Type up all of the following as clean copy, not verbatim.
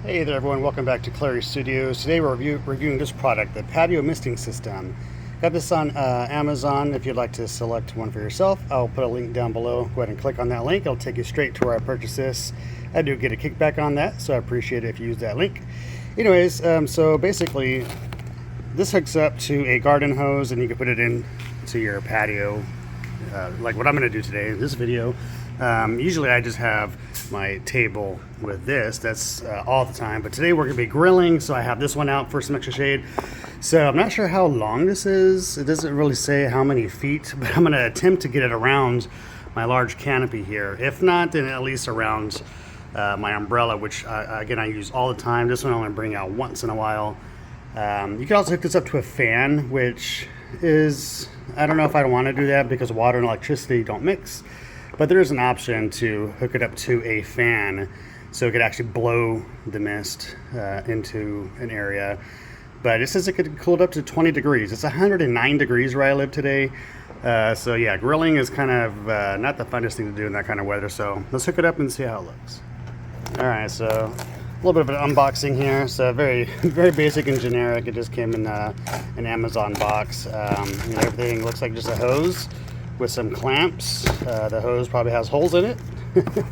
Hey there everyone, welcome back to Clary Studios. Today we're reviewing this product, the Patio misting system. Got this on Amazon. If you'd like to select one for yourself, I'll put a link down below. Go ahead and click on that link. It'll take you straight to where I purchased this. I do get a kickback on that, so I appreciate it if you use that link. Anyways, so basically this hooks up to a garden hose and you can put it into your patio, like what I'm going to do today in this video. Usually I just have my table with this, that's all the time, but today we're going to be grilling, so I have this one out for some extra shade. So I'm not sure how long this is. It doesn't really say how many feet, but I'm going to attempt to get it around my large canopy here. If not, then at least around my umbrella, which again I use all the time. This one I only bring out once in a while. You can also hook this up to a fan, which is, I don't know if I'd want to do that because water and electricity don't mix. But there is an option to hook it up to a fan so it could actually blow the mist into an area. But it says it could cool it up to 20 degrees. It's 109 degrees where I live today. So yeah, grilling is kind of not the funnest thing to do in that kind of weather. So let's hook it up and see how it looks. All right, so a little bit of an unboxing here. So very, very basic and generic. It just came in an Amazon box. Everything looks like just a hose with some clamps. The hose probably has holes in it.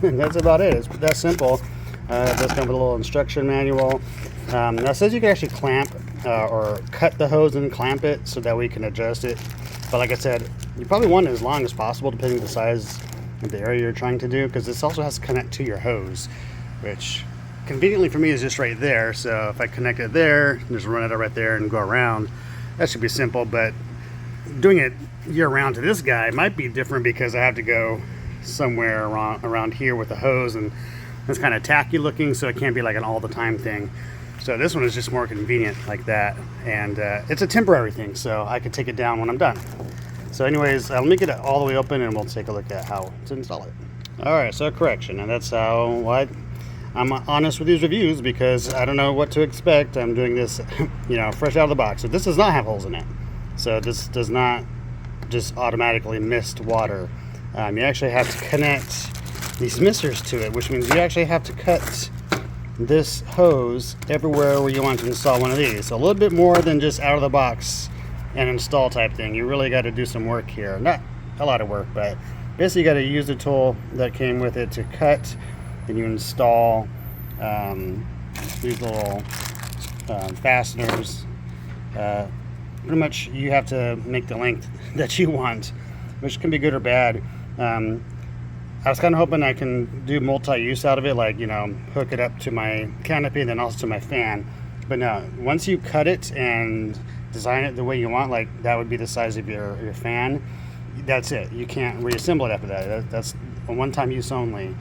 And that's about it. It's that simple. It does come with a little instruction manual. Now it says you can actually clamp or cut the hose and clamp it so that we can adjust it. But like I said, you probably want it as long as possible depending on the size of the area you're trying to do, because this also has to connect to your hose, which conveniently for me is just right there. So if I connect it there, just run it right there and go around, that should be simple. But doing it year-round to this guy might be different because I have to go somewhere around here with the hose, and it's kind of tacky looking, so it can't be like an all-the-time thing. So this one is just more convenient like that, and it's a temporary thing, so I can take it down when I'm done. So anyways, let me get it all the way open and we'll take a look at how to install it. Alright, so correction, and that's how I'm honest with these reviews, because I don't know what to expect. I'm doing this fresh out of the box. So this does not have holes in it. So this does not just automatically mist water. You actually have to connect these misters to it, which means you actually have to cut this hose everywhere where you want to install one of these. So a little bit more than just out of the box and install type thing. You really got to do some work here. Not a lot of work, but basically you got to use the tool that came with it to cut, and you install these little fasteners. Pretty much you have to make the length that you want, which can be good or bad. I was kind of hoping I can do multi-use out of it, like hook it up to my canopy and then also to my fan. But no, once you cut it and design it the way you want, like that would be the size of your fan, that's it. You can't reassemble it after that. That's a one-time use only.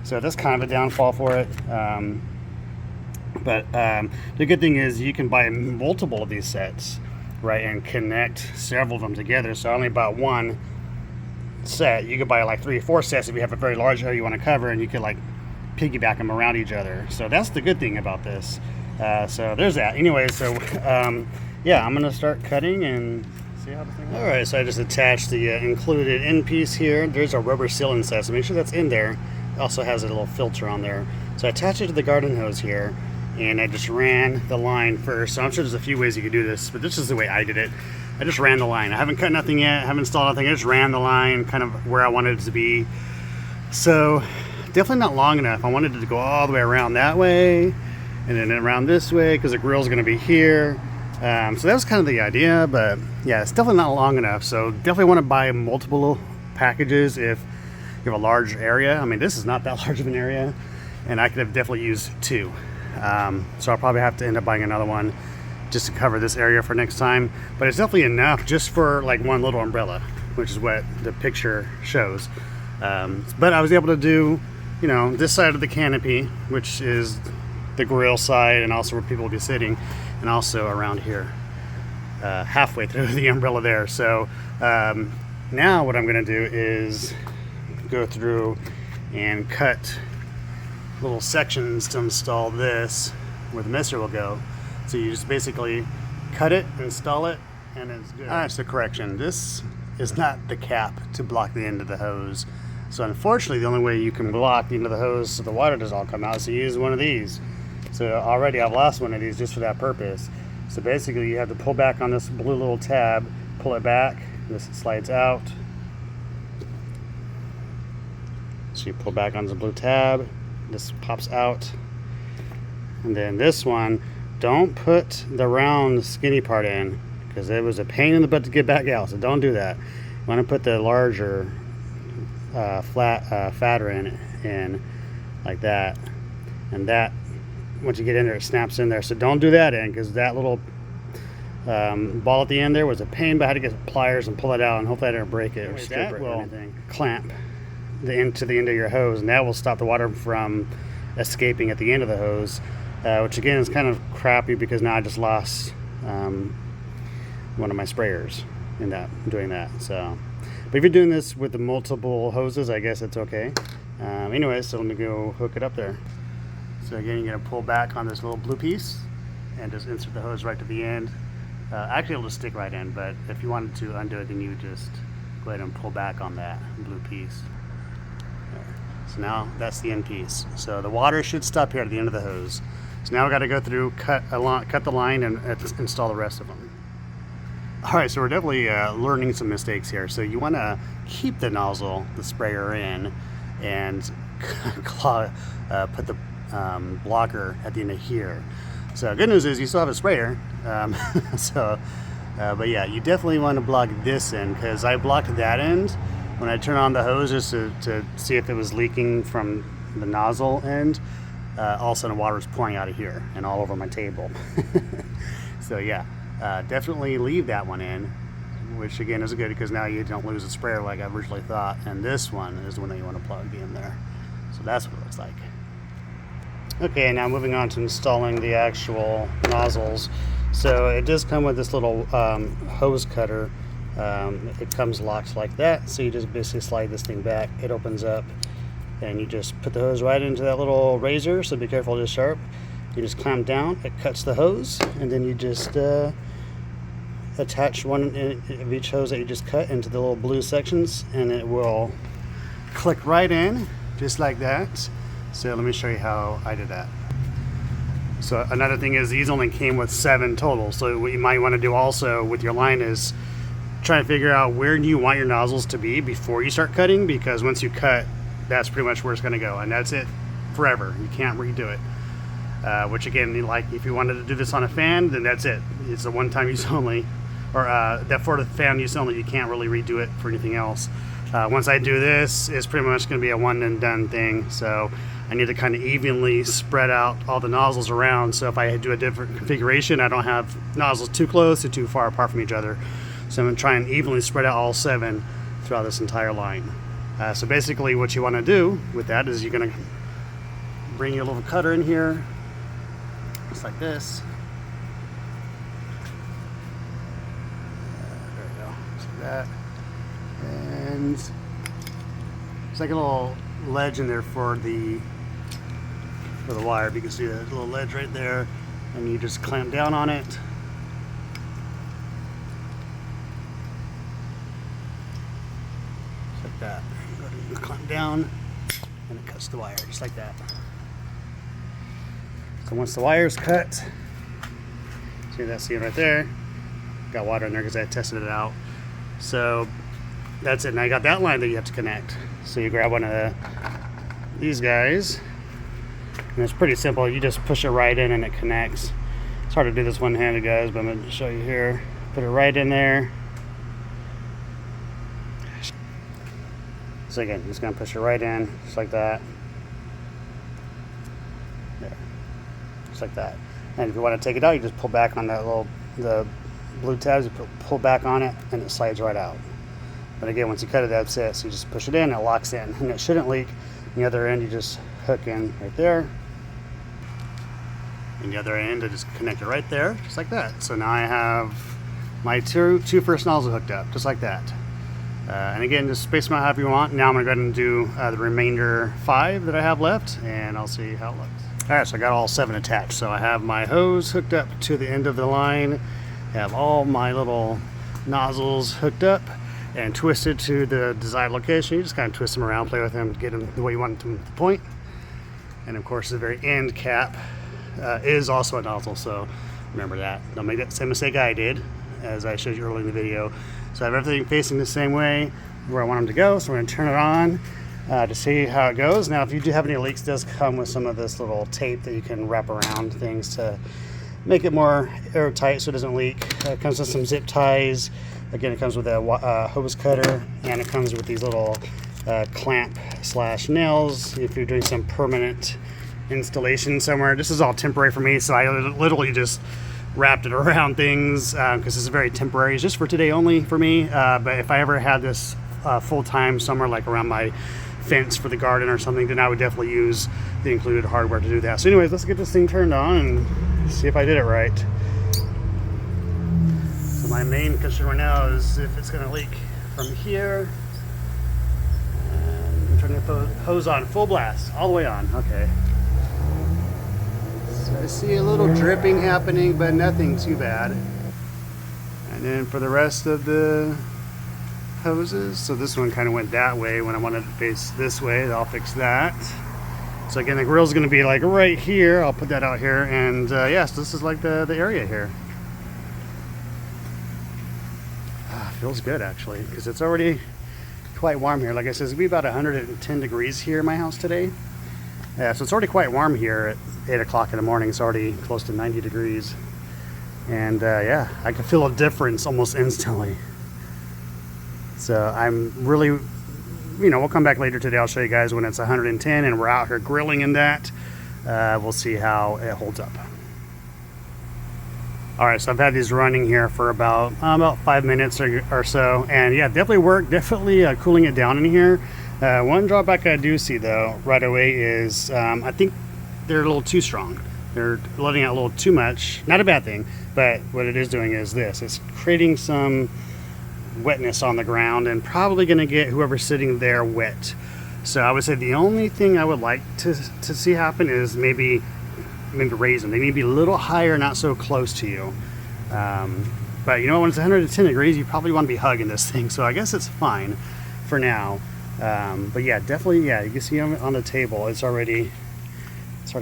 So that's kind of a downfall for it. But the good thing is you can buy multiple of these sets, right, and connect several of them together. So I only bought one set. You could buy like 3 or 4 sets if you have a very large area you want to cover, and you could like piggyback them around each other. So that's the good thing about this. So there's that. Anyway, so yeah, I'm gonna start cutting and see how this thing works. All right, so I just attached the included end piece here. There's a rubber sealing set, so make sure that's in there. It also has a little filter on there. So I attached it to the garden hose here, and I just ran the line first. So I'm sure there's a few ways you could do this, but this is the way I did it. I just ran the line. I haven't cut nothing yet, I haven't installed nothing. I just ran the line kind of where I wanted it to be. So definitely not long enough. I wanted it to go all the way around that way and then around this way because the grill's going to be here. So that was kind of the idea, but yeah, it's definitely not long enough. So definitely want to buy multiple packages if you have a large area. I mean, this is not that large of an area, and I could have definitely used 2. So I'll probably have to end up buying another one just to cover this area for next time. But it's definitely enough just for like one little umbrella, which is what the picture shows. But I was able to do, this side of the canopy, which is the grill side and also where people will be sitting, and also around here, halfway through the umbrella there. So now what I'm going to do is go through and cut little sections to install this where the mister will go. So you just basically cut it, install it, and it's good. Alright, so correction, this is not the cap to block the end of the hose. So unfortunately the only way you can block the end of the hose so the water does all come out is to use one of these. So already I've lost one of these just for that purpose. So basically you have to pull back on this blue little tab, pull it back, this slides out. So you pull back on the blue tab, this pops out. And then this one, don't put the round skinny part in because it was a pain in the butt to get back out, so don't do that. You want to put the larger fatter in like that, and that once you get in there it snaps in there, so don't do that in because that little ball at the end there was a pain, but I had to get pliers and pull it out, and hopefully I didn't break it. Anyways, that will clamp the end to the end of your hose, and that will stop the water from escaping at the end of the hose, which again is kind of crappy because now I just lost one of my sprayers in doing that. So, but if you're doing this with the multiple hoses, I guess it's okay. Anyway, so let me go hook it up there. So again, you're gonna pull back on this little blue piece and just insert the hose right to the end. Actually, it'll just stick right in, but if you wanted to undo it, then you would just go ahead and pull back on that blue piece. So now that's the end piece. So the water should stop here at the end of the hose. So now we got to go through, cut the line, and install the rest of them. All right, so we're definitely learning some mistakes here. So you want to keep the nozzle, the sprayer in, and put the blocker at the end of here. So good news is you still have a sprayer. But yeah, you definitely want to block this end because I blocked that end when I turn on the hose just to see if it was leaking from the nozzle end. All of a sudden water was pouring out of here and all over my table. So yeah, definitely leave that one in, which again is good because now you don't lose the sprayer like I originally thought. And this one is the one that you want to plug in there. So that's what it looks like. Okay, now moving on to installing the actual nozzles. So it does come with this little hose cutter. It comes locked like that, so you just basically slide this thing back, it opens up, and you just put the hose right into that little razor, so be careful, it's sharp. You just clamp down, it cuts the hose, and then you just attach one of each hose that you just cut into the little blue sections, and it will click right in, just like that. So let me show you how I did that. So another thing is these only came with 7 total, so what you might want to do also with your line is try to figure out where do you want your nozzles to be before you start cutting, because once you cut, that's pretty much where it's going to go, and that's it forever. You can't redo it. Which again, like if you wanted to do this on a fan, then that's it. It's a one-time use only, or that for the fan use only. You can't really redo it for anything else. Once I do this, it's pretty much going to be a one and done thing. So I need to kind of evenly spread out all the nozzles around. So if I do a different configuration, I don't have nozzles too close or too far apart from each other. So I'm going to try and evenly spread out all 7 throughout this entire line. So basically what you want to do with that is you're going to bring your little cutter in here, just like this. There we go, just like that. And it's like a little ledge in there for the wire. You can see that little ledge right there, and you just clamp down on it. Just like that. You clamp down, and it cuts the wire just like that. So once the wire is cut, see that seam right there? Got water in there because I tested it out. So that's it. Now you got that line that you have to connect. So you grab one of these guys, and it's pretty simple. You just push it right in and it connects. It's hard to do this one-handed, guys, but I'm going to show you here. Put it right in there. So again, just going to push it right in, just like that. There, just like that. And if you want to take it out, you just pull back on that the blue tabs. You pull back on it, and it slides right out. But again, once you cut it, that's it. So you just push it in, it locks in, and it shouldn't leak. On the other end, you just hook in right there. And the other end, I just connect it right there, just like that. So now I have my two first nozzles hooked up, just like that. And again, just space them out however you want. Now I'm going to go ahead and do the remainder 5 that I have left, and I'll see how it looks. All right, so I got all 7 attached. So I have my hose hooked up to the end of the line. I have all my little nozzles hooked up and twisted to the desired location. You just kind of twist them around, play with them, get them the way you want them to point. And of course, the very end cap is also a nozzle, so remember that. Don't make that same mistake I did, as I showed you earlier in the video. So I have everything facing the same way where I want them to go, so we're going to turn it on to see how it goes. Now, if you do have any leaks, it does come with some of this little tape that you can wrap around things to make it more airtight so it doesn't leak. It comes with some zip ties. Again, it comes with a hose cutter, and it comes with these little clamp / nails if you're doing some permanent installation somewhere. This is all temporary for me, so I literally just wrapped it around things because this is very temporary. It's just for today only for me, but if I ever had this full-time somewhere, like around my fence for the garden or something, then I would definitely use the included hardware to do that. So anyways, let's get this thing turned on and see if I did it right. So my main concern right now is if it's going to leak from here. And I'm turning the hose on full blast, all the way on. Okay. So I see a little dripping happening, but nothing too bad. And then for the rest of the hoses, so this one kind of went that way when I wanted to face this way. I'll fix that. So again, the grill's going to be like right here. I'll put that out here, and yes, this is like the area here. Feels good actually, because it's already quite warm here. Like I said, it's going to be about 110 degrees here in my house today. So it's already quite warm here at 8 o'clock in the morning. It's already close to 90 degrees. And yeah, I can feel a difference almost instantly. So I'm really, we'll come back later today. I'll show you guys when it's 110 and we're out here grilling in that. We'll see how it holds up. All right, so I've had these running here for about 5 minutes or so, and yeah, definitely worked. Definitely cooling it down in here. One drawback I do see though right away is I think they're a little too strong. They're letting out a little too much. Not a bad thing, but what it is doing is this: it's creating some wetness on the ground and probably going to get whoever's sitting there wet. So I would say the only thing I would like to see happen is maybe raise them. They need to be a little higher, not so close to you. But you know, when it's 110 degrees, you probably want to be hugging this thing. So I guess it's fine for now. But yeah, definitely, yeah, you can see on the table, it's hard to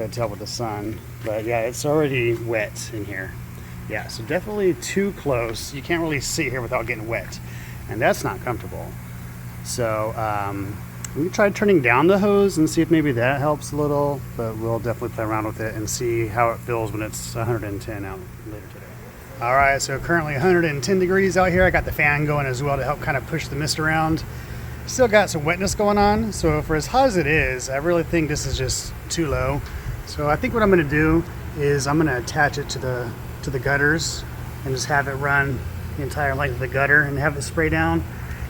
tell with the sun, but yeah, it's already wet in here. Yeah, so definitely too close. You can't really see here without getting wet, and that's not comfortable. So we can try turning down the hose and see if maybe that helps a little, but we'll definitely play around with it and see how it feels when it's 110 out later today. All right, so currently 110 degrees out here. I got the fan going as well to help kind of push the mist around. Still got some wetness going on, so for as hot as it is, I really think this is just too low. So I think what I'm going to do is I'm going to attach it to the gutters and just have it run the entire length of the gutter and have it spray down,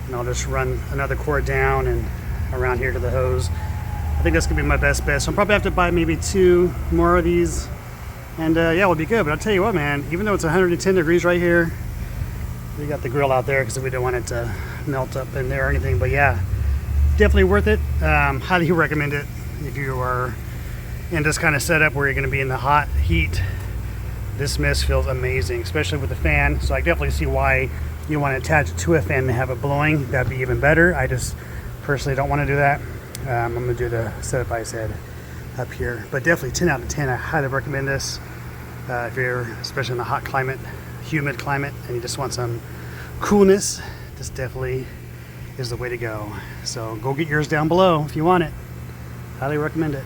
and I'll just run another cord down and around here to the hose. I think that's gonna be my best bet. So I'll probably have to buy maybe 2 more of these, and yeah, we'll be good. But I'll tell you what, man, even though it's 110 degrees right here, we got the grill out there because we don't want it to melt up in there or anything. But yeah, definitely worth it. Highly recommend it if you are in this kind of setup where you're gonna be in the hot heat. This mist feels amazing, especially with the fan. So I definitely see why you want to attach it to a fan and have it blowing. That'd be even better. I just personally don't want to do that. I'm going to do the setup I said up here. But definitely 10 out of 10. I highly recommend this. If you're, especially in a hot climate, humid climate, and you just want some coolness, this definitely is the way to go. So go get yours down below if you want it. Highly recommend it.